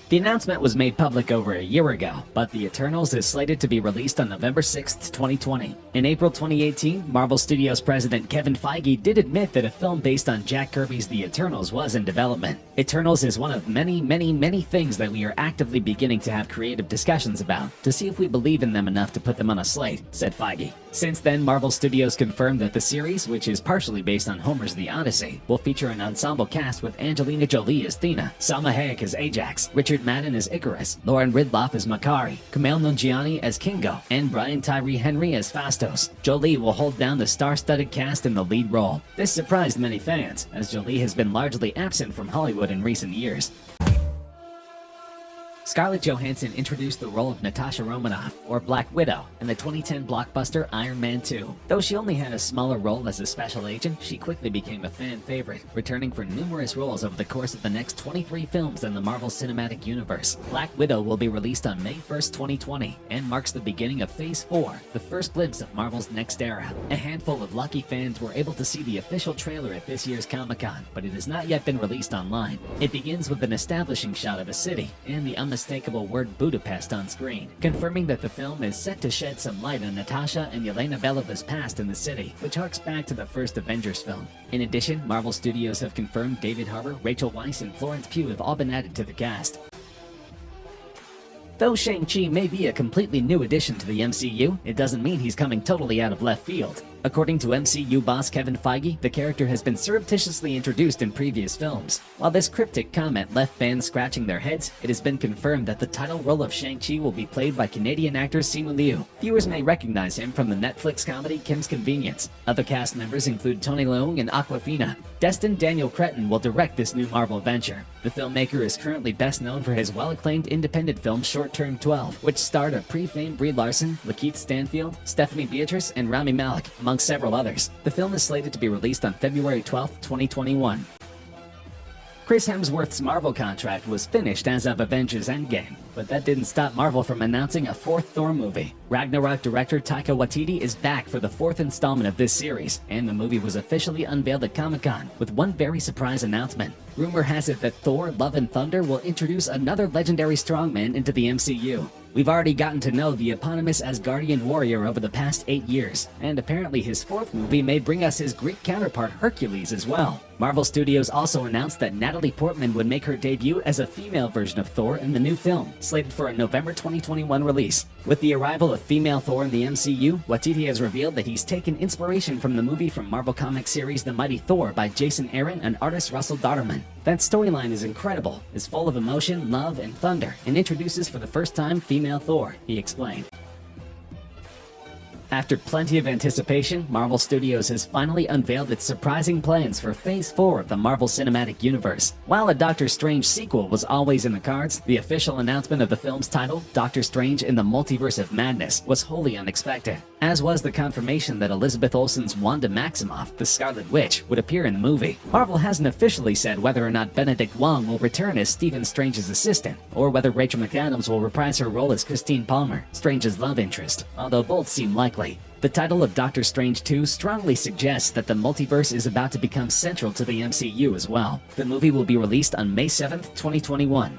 The announcement was made public over a year ago, but The Eternals is slated to be released on November 6, 2020. In April 2018, Marvel Studios president Kevin Feige did admit that a film based on Jack Kirby's The Eternals was in development. Eternals is one of many things that we are actively beginning to have creative discussions about to see if we believe in them enough to put them on a slate, said Feige. Since then, Marvel Studios confirmed that the series, which is partially based on Homer's The Odyssey, will feature an ensemble cast with Angelina Jolie as Thena, Salma Hayek as Ajax, Richard Madden as Icarus, Lauren Ridloff as Makari, Kumail Nanjiani as Kingo, and Brian Tyree Henry as Phastos. Jolie will hold down the star-studded cast in the lead role. This surprised many fans, as Jolie has been largely absent from Hollywood in recent years. Scarlett Johansson introduced the role of Natasha Romanoff, or Black Widow, in the 2010 blockbuster Iron Man 2. Though she only had a smaller role as a special agent, she quickly became a fan favorite, returning for numerous roles over the course of the next 23 films in the Marvel Cinematic Universe. Black Widow will be released on May 1st, 2020, and marks the beginning of Phase 4, the first glimpse of Marvel's next era. A handful of lucky fans were able to see the official trailer at this year's Comic-Con, but it has not yet been released online. It begins with an establishing shot of a city, and the unmistakable word Budapest on screen, confirming that the film is set to shed some light on Natasha and Yelena Belova's past in the city, which harks back to the first Avengers film. In addition, Marvel Studios have confirmed David Harbour, Rachel Weisz, and Florence Pugh have all been added to the cast. Though Shang-Chi may be a completely new addition to the MCU, it doesn't mean he's coming totally out of left field. According to MCU boss Kevin Feige, the character has been surreptitiously introduced in previous films. While this cryptic comment left fans scratching their heads, it has been confirmed that the title role of Shang-Chi will be played by Canadian actor Simu Liu. Viewers may recognize him from the Netflix comedy Kim's Convenience. Other cast members include Tony Leung and Awkwafina. Destined Daniel Cretton will direct this new Marvel venture. The filmmaker is currently best known for his well-acclaimed independent film Short Term 12, which starred a pre-famed Brie Larson, Lakeith Stanfield, Stephanie Beatrice, and Rami Malek, among several others. The film is slated to be released on February 12, 2021. Chris Hemsworth's Marvel contract was finished as of Avengers Endgame, but that didn't stop Marvel from announcing a fourth Thor movie. Ragnarok director Taika Waititi is back for the fourth installment of this series, and the movie was officially unveiled at Comic-Con with one very surprise announcement. Rumor has it that Thor: Love and Thunder will introduce another legendary strongman into the MCU. We've already gotten to know the eponymous Asgardian warrior over the past 8 years, and apparently his fourth movie may bring us his Greek counterpart Hercules as well. Marvel Studios also announced that Natalie Portman would make her debut as a female version of Thor in the new film, slated for a November 2021 release. With the arrival of female Thor in the MCU, Waititi has revealed that he's taken inspiration from the movie from Marvel Comics series The Mighty Thor by Jason Aaron and artist Russell Dodderman. That storyline is incredible, is full of emotion, love, and thunder, and introduces for the first time female Thor, he explained. After plenty of anticipation, Marvel Studios has finally unveiled its surprising plans for Phase 4 of the Marvel Cinematic Universe. While a Doctor Strange sequel was always in the cards, the official announcement of the film's title, Doctor Strange in the Multiverse of Madness, was wholly unexpected, as was the confirmation that Elizabeth Olsen's Wanda Maximoff, the Scarlet Witch, would appear in the movie. Marvel hasn't officially said whether or not Benedict Wong will return as Stephen Strange's assistant, or whether Rachel McAdams will reprise her role as Christine Palmer, Strange's love interest, although both seem likely. The title of Doctor Strange 2 strongly suggests that the multiverse is about to become central to the MCU as well. The movie will be released on May 7th, 2021.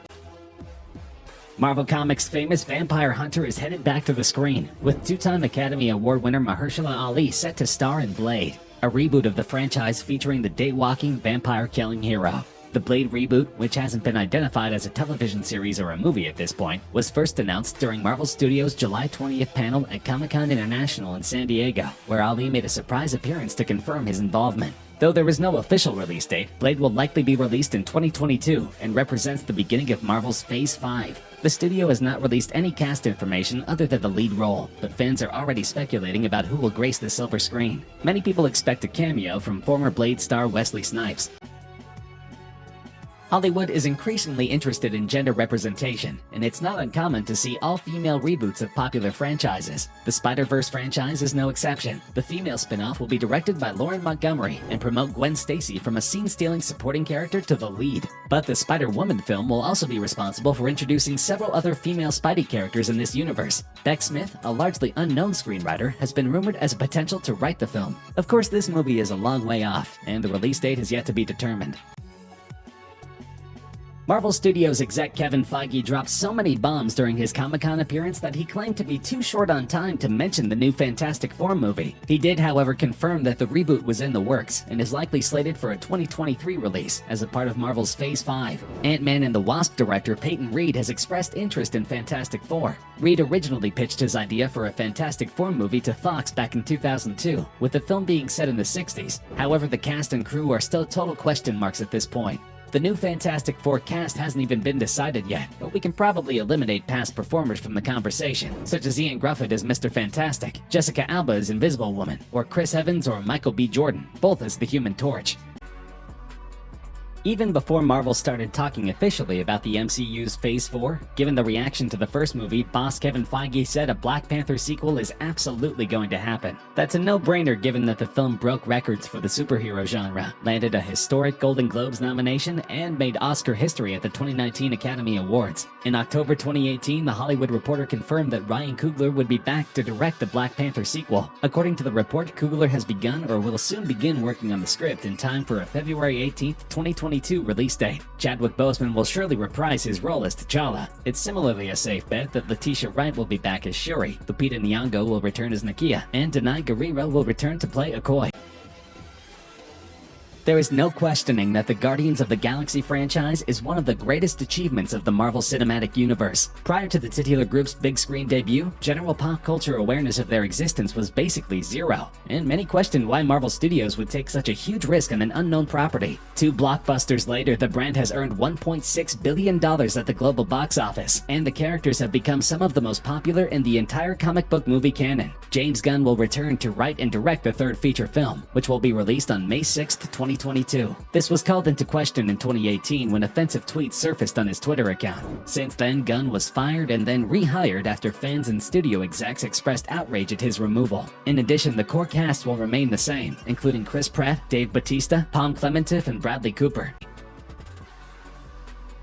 Marvel Comics' famous vampire hunter is headed back to the screen, with two-time Academy Award winner Mahershala Ali set to star in Blade, a reboot of the franchise featuring the day-walking, vampire-killing hero. The Blade reboot, which hasn't been identified as a television series or a movie at this point, was first announced during Marvel Studios' July 20th panel at Comic-Con International in San Diego, where Ali made a surprise appearance to confirm his involvement. Though there is no official release date, Blade will likely be released in 2022 and represents the beginning of Marvel's Phase 5. The studio has not released any cast information other than the lead role, but fans are already speculating about who will grace the silver screen. Many people expect a cameo from former Blade star Wesley Snipes. Hollywood is increasingly interested in gender representation, and it's not uncommon to see all-female reboots of popular franchises. The Spider-Verse franchise is no exception. The female spin-off will be directed by Lauren Montgomery and promote Gwen Stacy from a scene-stealing supporting character to the lead. But the Spider-Woman film will also be responsible for introducing several other female Spidey characters in this universe. Beck Smith, a largely unknown screenwriter, has been rumored as a potential to write the film. Of course, this movie is a long way off, and the release date has yet to be determined. Marvel Studios exec Kevin Feige dropped so many bombs during his Comic-Con appearance that he claimed to be too short on time to mention the new Fantastic Four movie. He did, however, confirm that the reboot was in the works and is likely slated for a 2023 release as a part of Marvel's Phase 5. Ant-Man and the Wasp director Peyton Reed has expressed interest in Fantastic Four. Reed originally pitched his idea for a Fantastic Four movie to Fox back in 2002, with the film being set in the 60s. However, the cast and crew are still total question marks at this point. The new Fantastic Four cast hasn't even been decided yet, but we can probably eliminate past performers from the conversation, such as Ian Grufford as Mr. Fantastic, Jessica Alba as Invisible Woman, or Chris Evans or Michael B. Jordan, both as the Human Torch. Even before Marvel started talking officially about the MCU's Phase 4, given the reaction to the first movie, boss Kevin Feige said a Black Panther sequel is absolutely going to happen. That's a no-brainer given that the film broke records for the superhero genre, landed a historic Golden Globes nomination, and made Oscar history at the 2019 Academy Awards. In October 2018, The Hollywood Reporter confirmed that Ryan Coogler would be back to direct the Black Panther sequel. According to the report, Coogler has begun or will soon begin working on the script in time for a February 18, 2022 release date. Chadwick Boseman will surely reprise his role as T'Challa. It's similarly a safe bet that Letitia Wright will be back as Shuri, Lupita Nyong'o will return as Nakia, and Denai Guerrero will return to play Okoye. There is no questioning that the Guardians of the Galaxy franchise is one of the greatest achievements of the Marvel Cinematic Universe. Prior to the titular group's big screen debut, general pop culture awareness of their existence was basically zero, and many questioned why Marvel Studios would take such a huge risk on an unknown property. 2 blockbusters later, the brand has earned $1.6 billion at the global box office, and the characters have become some of the most popular in the entire comic book movie canon. James Gunn will return to write and direct the third feature film, which will be released on May 6, 2022. This was called into question in 2018 when offensive tweets surfaced on his Twitter account. Since then, Gunn was fired and then rehired after fans and studio execs expressed outrage at his removal. In addition, the core cast will remain the same, including Chris Pratt, Dave Bautista, Pom Klementieff, and Bradley Cooper.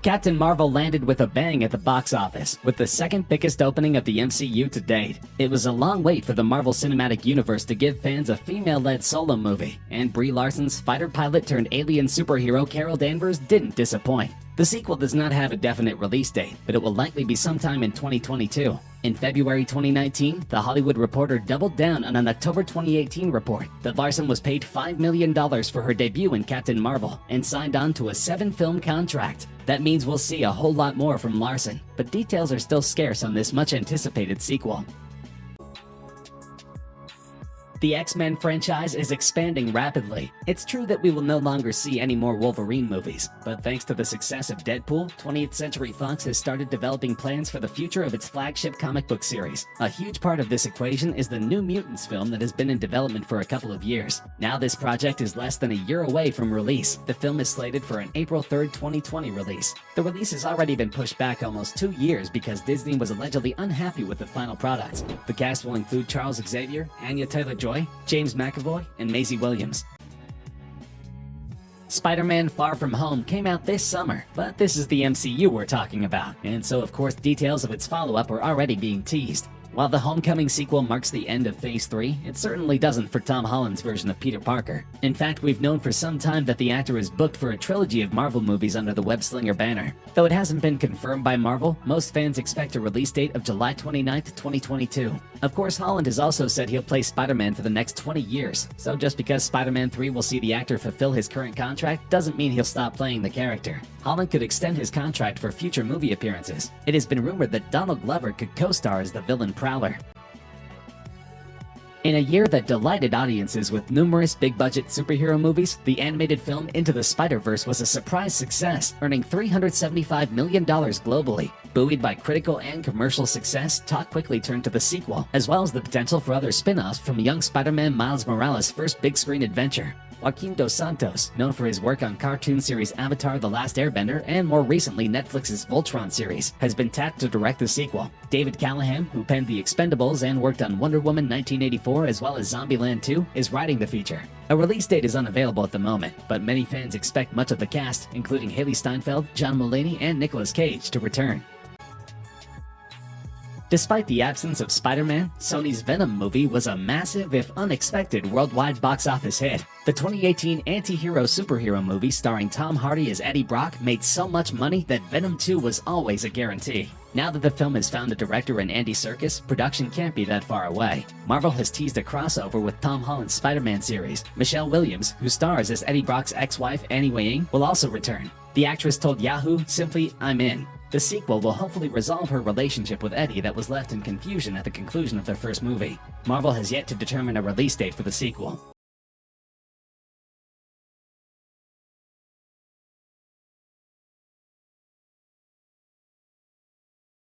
Captain Marvel landed with a bang at the box office, with the second biggest opening of the MCU to date. It was a long wait for the Marvel Cinematic Universe to give fans a female-led solo movie, and Brie Larson's fighter pilot turned alien superhero Carol Danvers didn't disappoint. The sequel does not have a definite release date, but it will likely be sometime in 2022. In February 2019, The Hollywood Reporter doubled down on an October 2018 report that Larson was paid $5 million for her debut in Captain Marvel and signed on to a 7-film contract. That means we'll see a whole lot more from Larson, but details are still scarce on this much-anticipated sequel. The X-Men franchise is expanding rapidly. It's true that we will no longer see any more Wolverine movies, but thanks to the success of Deadpool, 20th Century Fox has started developing plans for the future of its flagship comic book series. A huge part of this equation is the New Mutants film that has been in development for a couple of years. Now this project is less than a year away from release. The film is slated for an April 3rd, 2020 release. The release has already been pushed back almost 2 years because Disney was allegedly unhappy with the final product. The cast will include Charles Xavier, Anya Taylor-Joy, James McAvoy, and Maisie Williams. Spider-Man Far From Home came out this summer, but this is the MCU we're talking about, and so of course details of its follow-up are already being teased. While the Homecoming sequel marks the end of Phase 3, it certainly doesn't for Tom Holland's version of Peter Parker. In fact, we've known for some time that the actor is booked for a trilogy of Marvel movies under the Web-Slinger banner. Though it hasn't been confirmed by Marvel, most fans expect a release date of July 29, 2022. Of course, Holland has also said he'll play Spider-Man for the next 20 years, so just because Spider-Man 3 will see the actor fulfill his current contract doesn't mean he'll stop playing the character. Holland could extend his contract for future movie appearances. It has been rumored that Donald Glover could co-star as the villain Prowler. In a year that delighted audiences with numerous big-budget superhero movies, the animated film Into the Spider-Verse was a surprise success, earning $375 million globally. Buoyed by critical and commercial success, talk quickly turned to the sequel, as well as the potential for other spin-offs from young Spider-Man Miles Morales' first big-screen adventure. Joaquin Dos Santos, known for his work on cartoon series Avatar: The Last Airbender and more recently Netflix's Voltron series, has been tapped to direct the sequel. David Callahan, who penned The Expendables and worked on Wonder Woman 1984 as well as Zombieland 2, is writing the feature. A release date is unavailable at the moment, but many fans expect much of the cast, including Haley Steinfeld, John Mulaney, and Nicolas Cage, to return. Despite the absence of Spider-Man, Sony's Venom movie was a massive, if unexpected, worldwide box office hit. The 2018 anti-hero superhero movie starring Tom Hardy as Eddie Brock made so much money that Venom 2 was always a guarantee. Now that the film has found a director in Andy Serkis, production can't be that far away. Marvel has teased a crossover with Tom Holland's Spider-Man series. Michelle Williams, who stars as Eddie Brock's ex-wife Annie Wei-ing, will also return. The actress told Yahoo simply, "I'm in." The sequel will hopefully resolve her relationship with Eddie that was left in confusion at the conclusion of their first movie. Marvel has yet to determine a release date for the sequel.